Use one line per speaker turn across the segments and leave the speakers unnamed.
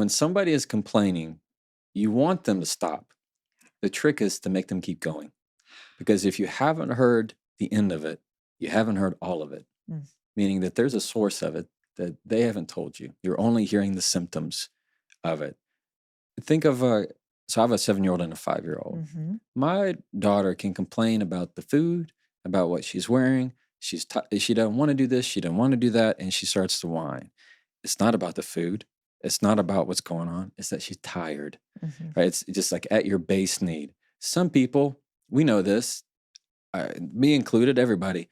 When somebody is complaining, you want them to stop. The trick is to make them keep going. Because if you haven't heard the end of it, you haven't heard all of it,
Mm.
meaning that there's a source of it that they haven't told you. You're only hearing the symptoms of it. Think of so I have a 7-year-old and a 5-year-old.
Mhm.
My daughter can complain about the food, about what she's wearing. She doesn't want to do this, she doesn't want to do that, and she starts to whine. It's not about the food. It's not about what's going on. It's that she's tired,
Mhm.
right? It's just like at your base need. Some people, we know this, me included, everybody.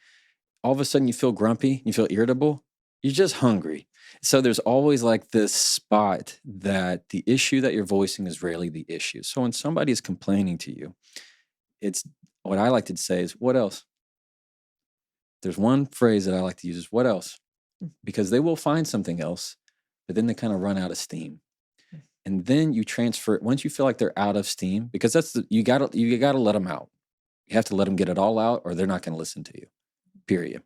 All of a sudden, you feel grumpy, you feel irritable. You're just hungry. So there's always like this spot that the issue that you're voicing is rarely the issue. So when somebody is complaining to you, it's what I like to say is, "What else?" There's one phrase that I like to use is, "What else?"
Mm.
Because they will find something else, but then they kind of run out of steam.
Mm.
And then you transfer it once you feel like they're out of steam, because you gotta let them out. You have to let them get it all out, or they're not going to listen to you. Period.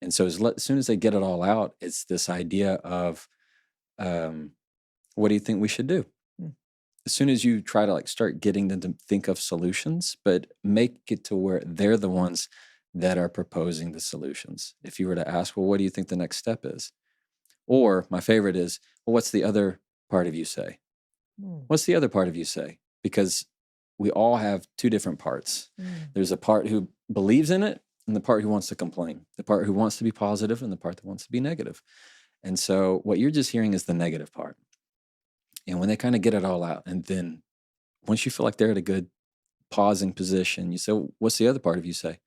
And so as soon as they get it all out, it's this idea of, um, what do you think we should do?
Mm.
As soon as you try to like start getting them to think of solutions, but make it to where they're the ones that are proposing the solutions. If you were to ask, well, what do you think the next step is? Or my favorite is, well, what's the other part of you say?
Mm.
What's the other part of you say? Because we all have two different parts.
Mm.
There's a part who believes in it and the part who wants to complain, the part who wants to be positive and the part that wants to be negative. And so what you're just hearing is the negative part. And when they kind of get it all out, and then once you feel like they're at a good pausing position, you say, "Well, what's the other part of you say?"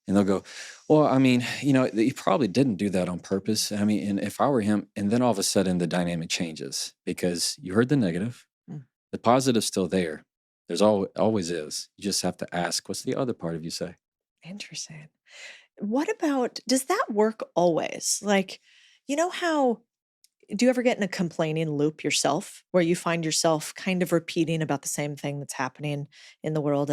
And they'll go, "Well, I mean, he probably didn't do that on purpose. I mean, and if I were him," and then all of a sudden the dynamic changes because you heard the negative,
Mm.
the positive's still there. There's always is. You just have to ask, what's the other part of you say?
Interesting. What about does that work always? Like, you know how do you ever get in a complaining loop yourself where you find yourself kind of repeating about the same thing that's happening in the world?